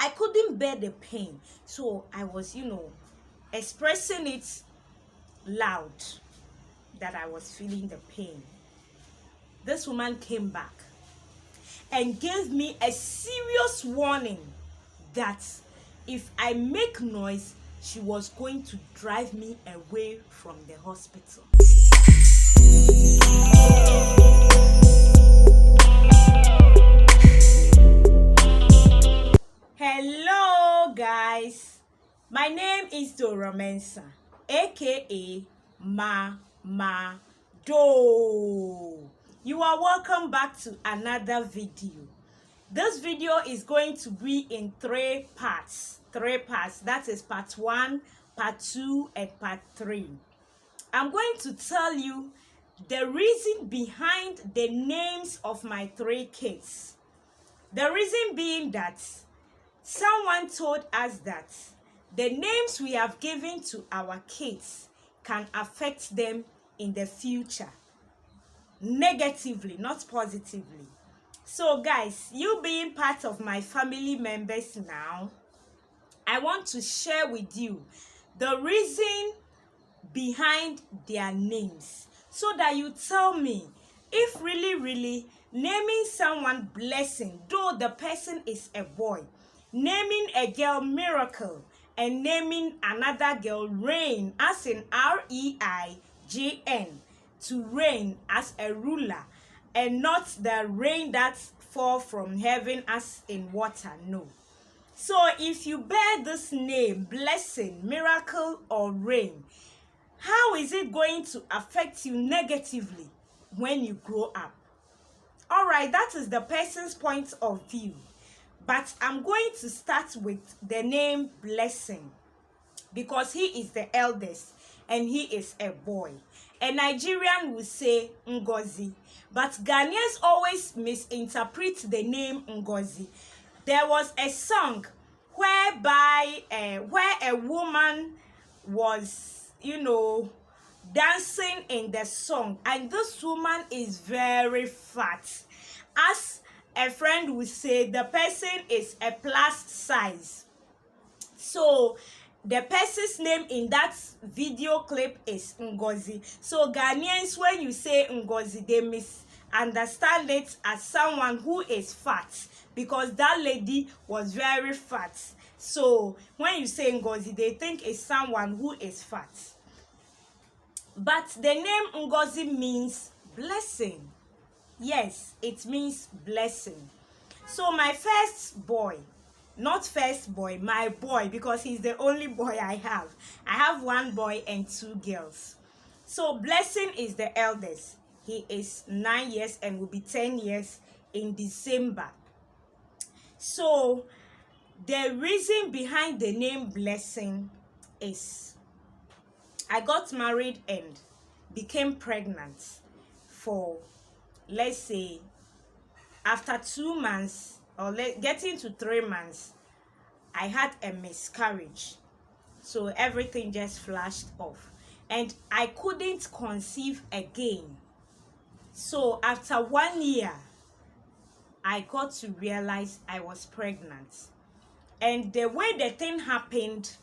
I couldn't bear the pain. So I was, expressing it loud that I was feeling the pain. This woman came back and gave me a serious warning that if I make noise, she was going to drive me away from the hospital. Hello guys, my name is Dora Mensah, aka Mama Do. You are welcome back to another video. This video is going to be in three parts. That is part 1, part 2, and part 3. I'm going to tell you the reason behind the names of my 3 kids. The reason being that someone told us that the names we have given to our kids can affect them in the future negatively, not positively. So guys, you being part of my family members now, I want to share with you the reason behind their names so that you tell me if really naming someone Blessing, though the person is a boy, naming a girl Miracle, and naming another girl Reign, as in REIGN, to reign as a ruler, and not the rain that fall from heaven as in water. No. So if you bear this name Blessing, Miracle, or Reign, how is it going to affect you negatively when you grow up? All right, that is the person's point of view. But I'm going to start with the name Blessing because he is the eldest and he is a boy. A Nigerian will say Ngozi, but Ghanaians always misinterpret the name Ngozi. There was a song whereby where a woman was, dancing in the song, and this woman is very fat. As a friend would say, the person is a plus size. So the person's name in that video clip is Ngozi. So Ghanaians, when you say Ngozi, they misunderstand it as someone who is fat, because that lady was very fat. So when you say Ngozi, they think it's someone who is fat. But the name Ngozi means blessing. Yes, it means blessing. So my first boy, not first boy, my boy, because he's the only boy I have. I have 1 boy and 2 girls. So Blessing is the eldest. He is 9 years and will be 10 years in December. So the reason behind the name Blessing is I got married and became pregnant for, let's say, after 2 months or getting to 3 months, I had a miscarriage. So everything just flashed off and I couldn't conceive again. So after 1 year, I got to realize I was pregnant. And the way the thing happened,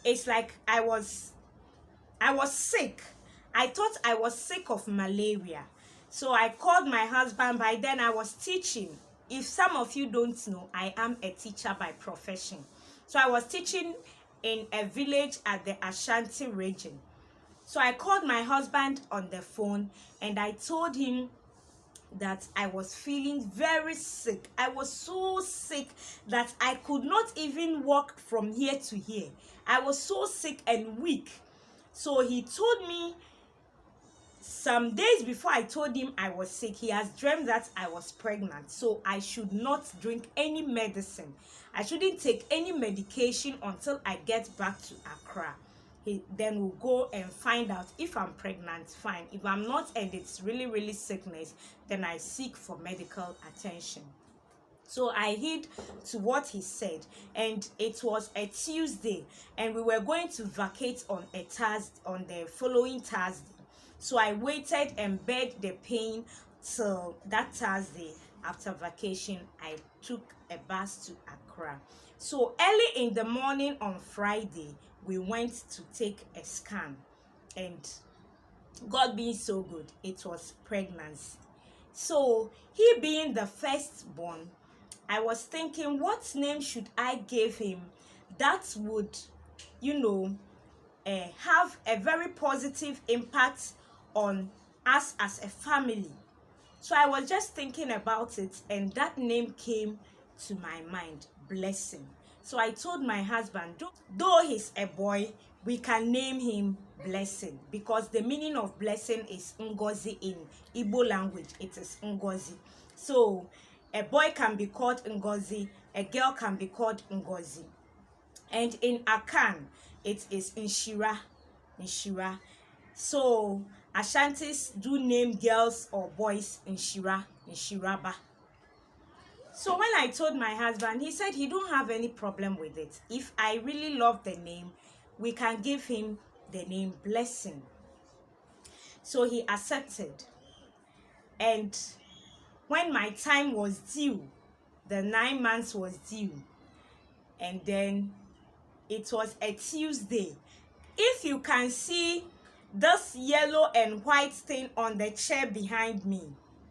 it's like I was sick. I thought I was sick of malaria. So I called my husband. By then I was teaching. If some of you don't know, I am a teacher by profession. So I was teaching in a village at the Ashanti region. So I called my husband on the phone and I told him that I was feeling very sick. I was so sick that I could not even walk from here to here. I was so sick and weak. So he told me, some days before I told him I was sick, he has dreamt that I was pregnant. So I should not drink any medicine. I shouldn't take any medication until I get back to Accra. Then we'll go and find out if I'm pregnant, fine. If I'm not and it's really sickness, then I seek for medical attention. So I heed to what he said, and it was a Tuesday and we were going to vacate on a Thursday, on the following Thursday. So I waited and begged the pain till that Thursday. After vacation, I took a bus to Accra. Accra. So early in the morning on Friday, we went to take a scan, and God being so good, it was pregnancy. So he being the firstborn, I was thinking, what name should I give him that would, you know, have a very positive impact on us as a family. So I was just thinking about it, and that name came to my mind, Blessing. So I told my husband, though he's a boy, we can name him Blessing, because the meaning of blessing is Ngozi. In Igbo language, it is Ngozi. So a boy can be called Ngozi, a girl can be called Ngozi. And in Akan, it is Nshira. So Ashantis do name girls or boys Nshiraba. So when I told my husband, he said he don't have any problem with it. If I really love the name, we can give him the name Blessing. So he accepted. And when my time was due, the 9 months was due, and then it was a Tuesday. If you can see this yellow and white stain on the chair behind me,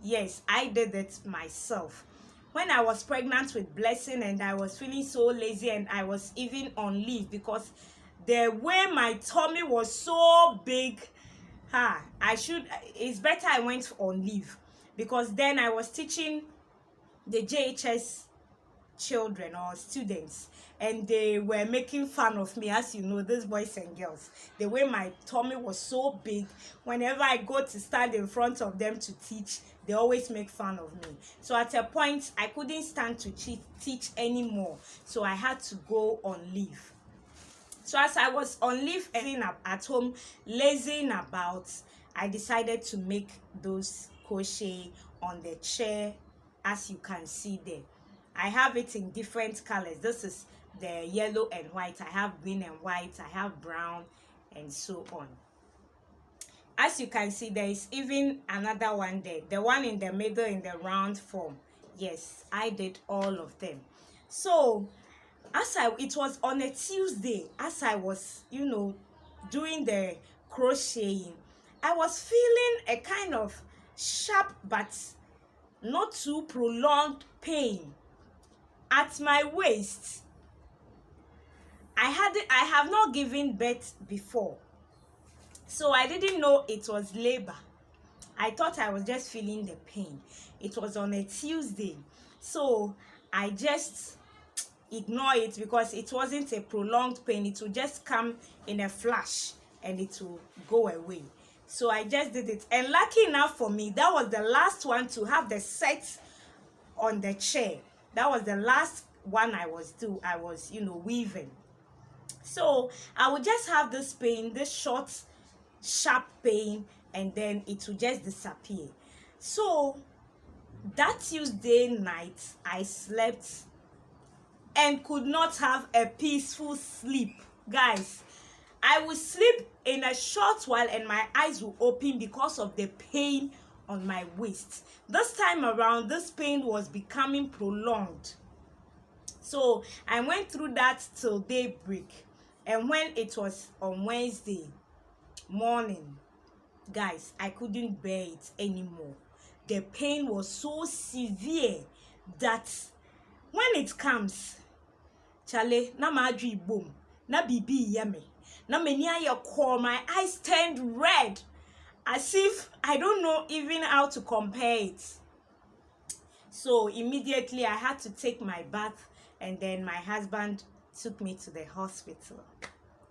yes, I did it myself. When I was pregnant with Blessing, and I was feeling so lazy, and I was even on leave because the way my tummy was so big, it's better I went on leave, because then I was teaching the JHS children or students, and they were making fun of me. As you know, these boys and girls, the way my tummy was so big, whenever I go to stand in front of them to teach, they always make fun of me. So at a point, I couldn't stand to teach anymore, so I had to go on leave. So as I was on leave and at home lazing about, I decided to make those crochet on the chair, as you can see there. I have it in different colors. This is the yellow and white. I have green and white. I have brown, and so on. As you can see, there is even another one there. The one in the middle in the round form. Yes, I did all of them. So it was on a Tuesday, as I was, doing the crocheting, I was feeling a kind of sharp but not too prolonged pain at my waist. I have not given birth before, so I didn't know it was labor. I thought I was just feeling the pain. It was on a Tuesday, so I just ignore it because it wasn't a prolonged pain. It will just come in a flash and it will go away. So I just did it, and lucky enough for me, that was the last one to have the set on the chair. That was the last one I was weaving. So I would just have this pain, this short sharp pain, and then it will just disappear. So that Tuesday night, I slept and could not have a peaceful sleep. Guys, I would sleep in a short while and my eyes will open because of the pain on my waist. This time around, this pain was becoming prolonged. So I went through that till daybreak. And when it was on Wednesday morning, guys, I couldn't bear it anymore. The pain was so severe that when it comes, Chale, na madri boom, na bibi yame, na menia call, my eyes turned red, as if I don't know even how to compare it. So immediately I had to take my bath, and then my husband took me to the hospital.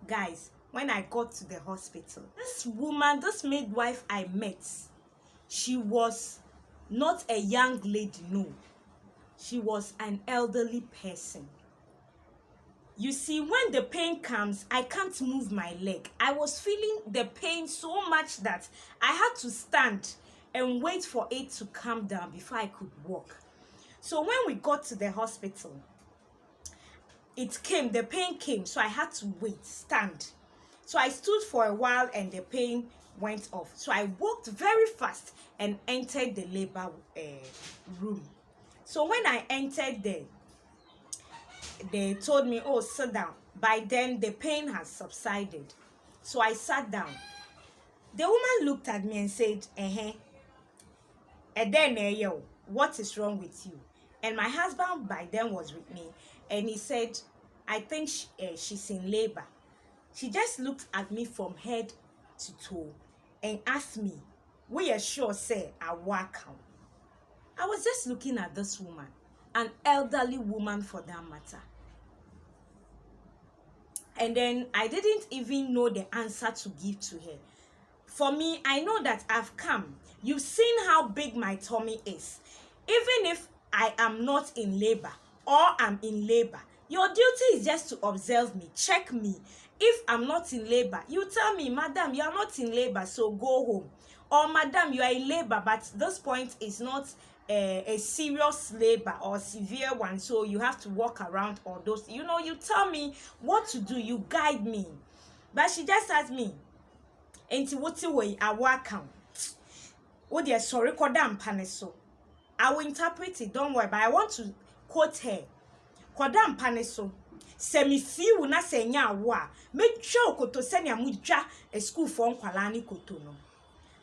Guys, when I got to the hospital, this woman, this midwife I met, she was not a young lady, no. She was an elderly person. You see, when the pain comes, I can't move my leg. I was feeling the pain so much that I had to stand and wait for it to calm down before I could walk. So when we got to the hospital, the pain came, so I had to stand. So I stood for a while and the pain went off. So I walked very fast and entered the labor room. So when I entered there, they told me, oh, sit down. By then, the pain has subsided. So I sat down. The woman looked at me and said, and then, what is wrong with you? And my husband by then was with me. And he said, I think she's in labor. She just looked at me from head to toe and asked me, we are sure, say, I work out. I was just looking at this woman, an elderly woman for that matter. And then I didn't even know the answer to give to her. For me, I know that I've come. You've seen how big my tummy is. Even if I am not in labor or I'm in labor, your duty is just to observe me, check me. If I'm not in labor, you tell me, madam, you are not in labor, so go home. Or madam, you are in labor, but this point is not a serious labor or severe one, so you have to walk around all those. You know, you tell me what to do, you guide me. But she just asked me, enti woti way I work out. Oh dear, sorry, kodam paneso. I will interpret it, don't worry, but I want to quote her. Kodam paneso. Semi fiu na senya wa. Make sure koto senya mudja a school for kwalani koto no.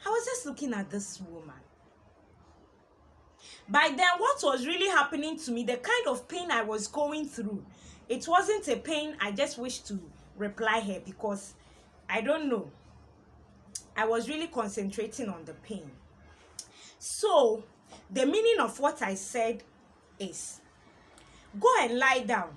I was just looking at this woman. By then, what was really happening to me, the kind of pain I was going through, it wasn't a pain I just wished to reply her because, I don't know, I was really concentrating on the pain. So, the meaning of what I said is, go and lie down.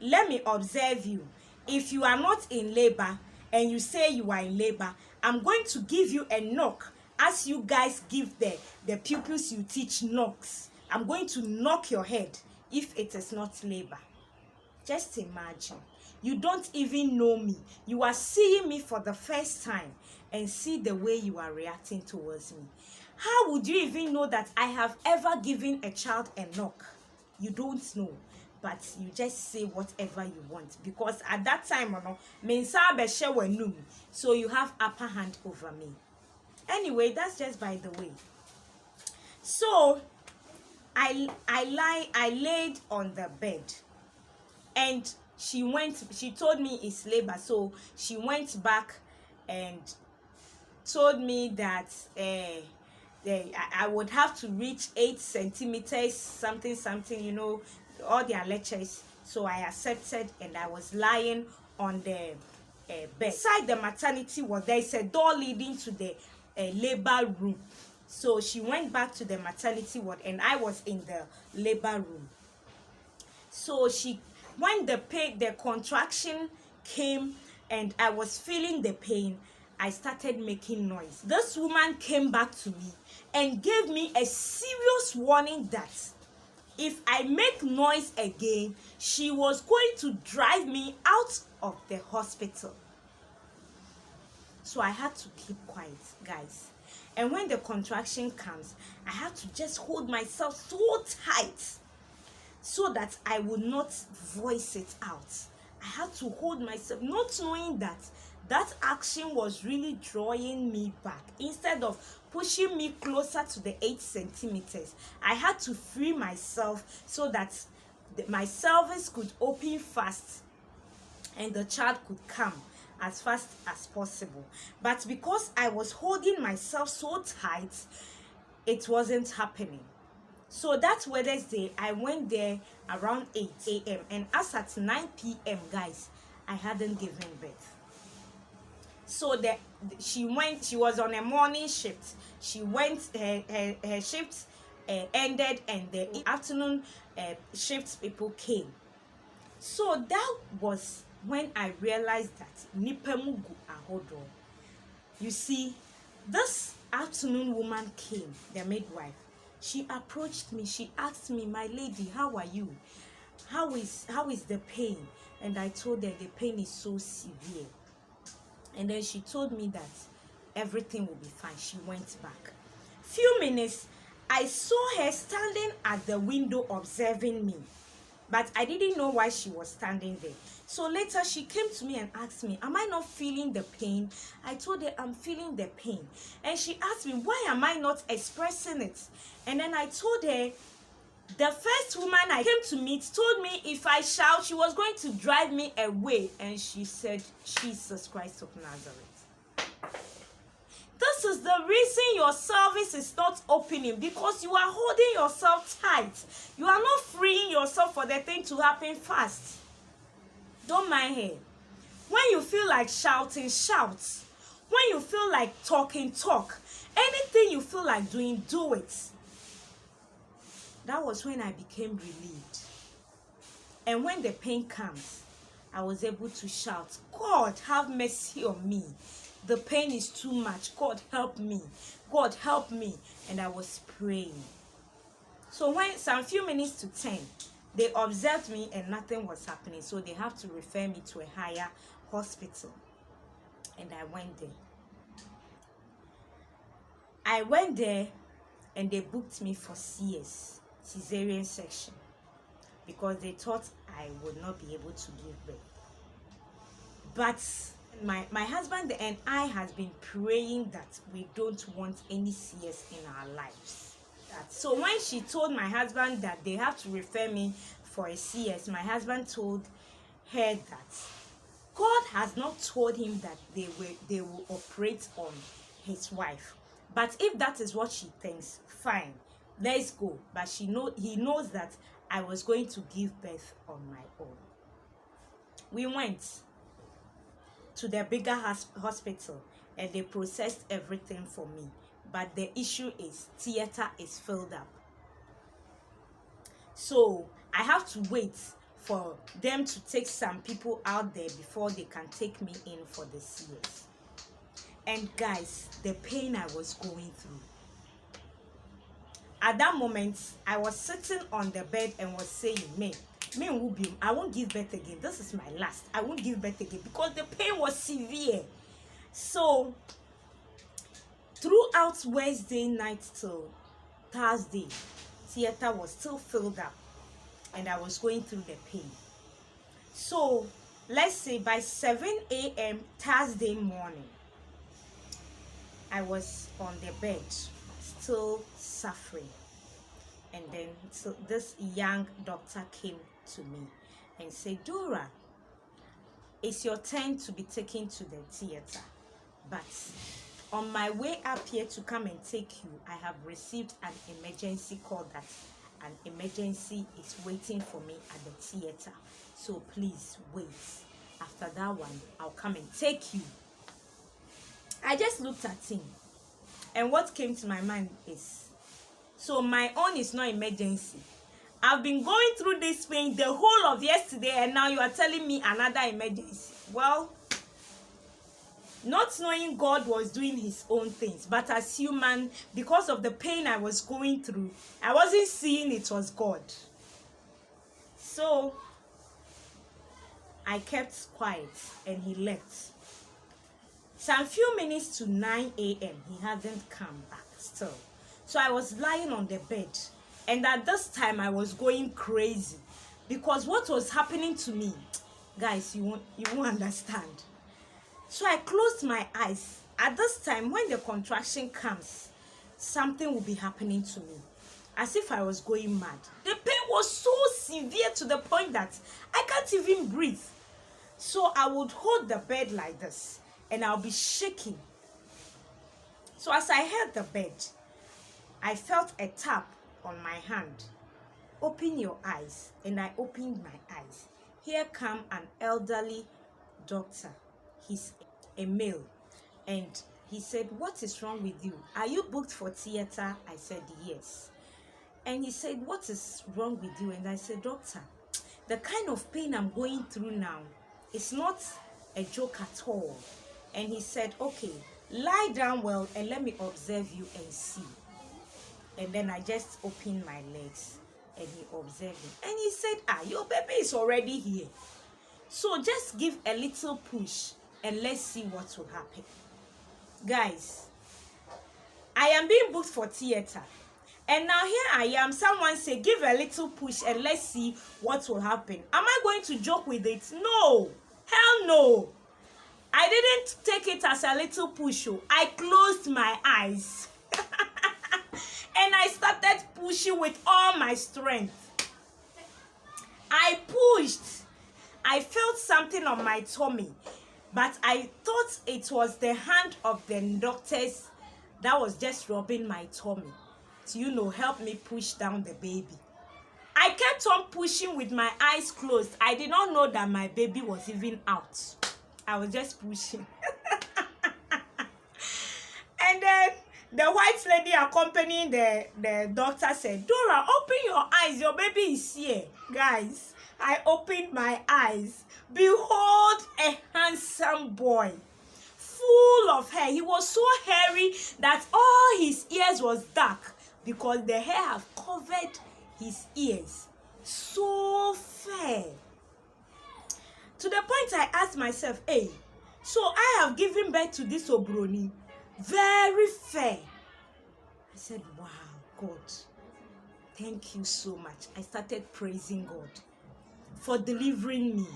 Let me observe you. If you are not in labor and you say you are in labor, I'm going to give you a knock. As you guys give the pupils you teach knocks, I'm going to knock your head if it is not labor. Just imagine. You don't even know me. You are seeing me for the first time and see the way you are reacting towards me. How would you even know that I have ever given a child a knock? You don't know. But you just say whatever you want. Because at that time, so you have upper hand over me. Anyway, that's just by the way. So I laid on the bed, and she told me it's labor, so she went back and told me that I would have to reach 8 centimeters, something, you know, all their lectures. So I accepted, and I was lying on the bed. Beside the maternity ward, there is a door leading to the labor room. So she went back to the maternity ward, and I was in the labor room. So when the contraction came and I was feeling the pain, I started making noise. This woman came back to me and gave me a serious warning that if I make noise again, she was going to drive me out of the hospital. So I had to keep quiet, guys. And when the contraction comes, I had to just hold myself so tight so that I would not voice it out. I had to hold myself, not knowing that that action was really drawing me back. Instead of pushing me closer to the 8 centimeters, I had to free myself so that my cervix could open fast and the child could come as fast as possible. But because I was holding myself so tight, it wasn't happening. So that Wednesday, I went there around 8 a.m. and as at 9 p.m., guys, I hadn't given birth. So she was on a morning shift. She went, her shift ended, and the afternoon shift people came. So that was when I realized that nipemugu ahodo. You see, this afternoon woman came, the midwife. She approached me. She asked me, "My lady, how are you? How is the pain?" And I told her the pain is so severe. And then she told me that everything will be fine. She went back. Few minutes, I saw her standing at the window observing me. But I didn't know why she was standing there. So later she came to me and asked me, "Am I not feeling the pain?" I told her I'm feeling the pain. And she asked me, "Why am I not expressing it?" And then I told her, The first woman I came to meet told me if I shout, she was going to drive me away. And she said, Jesus Christ of Nazareth. This is the reason your service is not opening, because you are holding yourself tight. You are not freeing yourself for the thing to happen fast. Don't mind her. When you feel like shouting, shout. When you feel like talking, talk. Anything you feel like doing, do it. That was when I became relieved. And when the pain comes, I was able to shout, God, have mercy on me. The pain is too much. God, help me. God, help me. And I was praying. So when some few minutes to 10, they observed me and nothing was happening. So they have to refer me to a higher hospital. And I went there. I went there and they booked me for CS, cesarean section, because they thought I would not be able to give birth. But my husband and I has been praying that we don't want any CS in our lives. So when she told my husband that they have to refer me for a CS, my husband told her that God has not told him that they will operate on his wife. But if that is what she thinks, fine, let's go. But he knows that I was going to give birth on my own. We went to the bigger hospital and they processed everything for me. But the issue is theater is filled up. So I have to wait for them to take some people out there before they can take me in for the CS. And guys, the pain I was going through. At that moment, I was sitting on the bed and was saying, I won't give birth again. This is my last. I won't give birth again because the pain was severe. So, throughout Wednesday night till Thursday, theater was still filled up and I was going through the pain. So, let's say by 7 a.m. Thursday morning, I was on the bed, still suffering. And then this young doctor came to me and said, Dora, it's your turn to be taken to the theater. But on my way up here to come and take you, I have received an emergency call that an emergency is waiting for me at the theater. So please wait. After that one, I'll come and take you. I just looked at him, and what came to my mind is, so my own is not emergency. I've been going through this pain the whole of yesterday, and now you are telling me another emergency. Well, not knowing God was doing his own things, but as human, because of the pain I was going through, I wasn't seeing it was God. So I kept quiet and he left. Some few minutes to 9 a.m. he hadn't come back still. So I was lying on the bed, and at this time I was going crazy because what was happening to me, guys, you won't understand. So I closed my eyes. At this time, when the contraction comes, something will be happening to me, as if I was going mad. The pain was so severe to the point that I can't even breathe. So I would hold the bed like this, and I'll be shaking. So as I held the bed, I felt a tap on my hand. Open your eyes. And I opened my eyes. Here come an elderly doctor. He's a male. And he said, what is wrong with you? Are you booked for theater? I said, yes. And he said, what is wrong with you? And I said, doctor, the kind of pain I'm going through now, it's not a joke at all. And he said, okay, lie down well and let me observe you and see. And then I just opened my legs and he observed me. And he said, your baby is already here. So just give a little push and let's see what will happen. Guys, I am being booked for theater. And now here I am. Someone say, give a little push and let's see what will happen. Am I going to joke with it? No. Hell no. I didn't take it as a little push. I closed my eyes. and I started pushing with all my strength. I pushed. I felt something on my tummy, but I thought it was the hand of the doctors that was just rubbing my tummy to, help me push down the baby. I kept on pushing with my eyes closed. I did not know that my baby was even out. I was just pushing. And then the white lady accompanying the doctor said, Dora, open your eyes. Your baby is here. Guys, I opened my eyes. Behold, a handsome boy, full of hair. He was so hairy that all his ears was dark because the hair have covered his ears. So fair. To the point I asked myself, hey, so I have given birth to this Obroni, very fair. I said, wow, God, thank you so much. I started praising God for delivering me,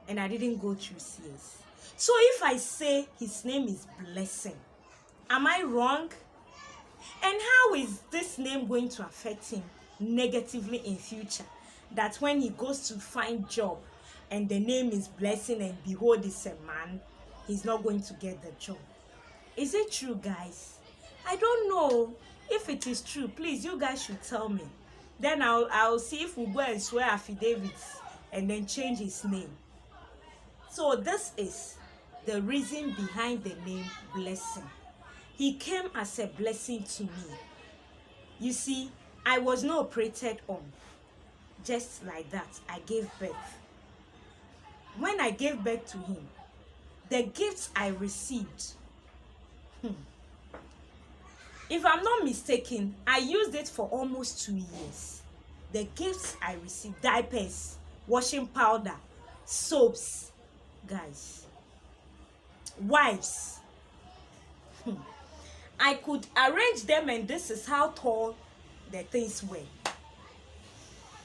and I didn't go through CS. So if I say his name is Blessing, am I wrong? And how is this name going to affect him negatively in future? That when he goes to find job and the name is Blessing and behold it's a man, he's not going to get the job. Is it true, guys? I don't know. If it is true, please, you guys should tell me. Then I'll see if we go and swear affidavits and then change his name. So this is the reason behind the name Blessing. He came as a blessing to me. You see, I was not operated on. Just like that, I gave birth. When I gave birth to him, the gifts I received, if I'm not mistaken, I used it for almost 2 years. The gifts I received, diapers, washing powder, soaps, guys, wives. I could arrange them, and this is how tall the things were.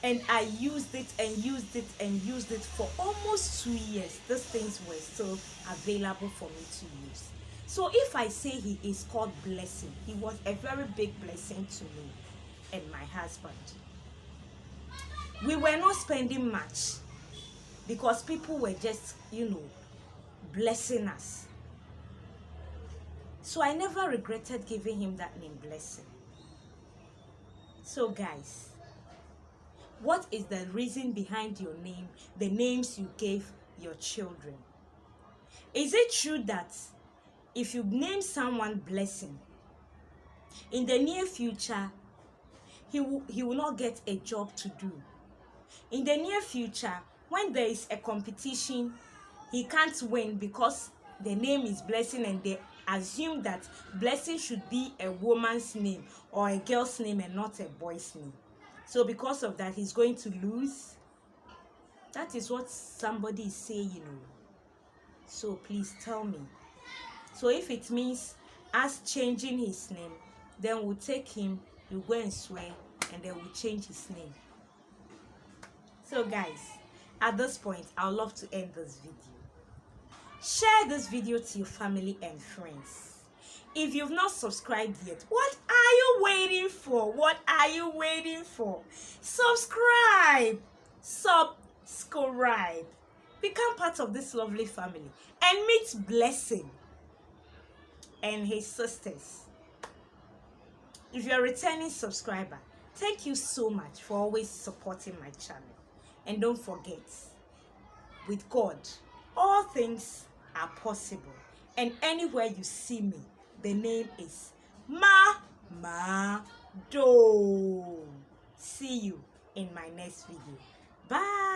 And I used it and used it and used it for almost 2 years. These things were still available for me to use. So if I say he is called Blessing, he was a very big blessing to me and my husband. We were not spending much because people were just, blessing us. So I never regretted giving him that name, Blessing. So guys, what is the reason behind your name, the names you gave your children? Is it true that if you name someone Blessing, in the near future, he will not get a job to do? In the near future, when there is a competition, he can't win because the name is Blessing and they assume that Blessing should be a woman's name or a girl's name and not a boy's name. So because of that, he's going to lose. That is what somebody is saying, So please tell me. So if it means us changing his name, then we'll take him, you go and swear, and then we'll change his name. So guys, at this point, I would love to end this video. Share this video to your family and friends. If you've not subscribed yet, what are you waiting for? What are you waiting for? Subscribe. Subscribe. Become part of this lovely family and meet Blessing and his sisters. If you're a returning subscriber, thank you so much for always supporting my channel. And don't forget, with God, all things are possible. And anywhere you see me, the name is Mama Do. See you in my next video. Bye.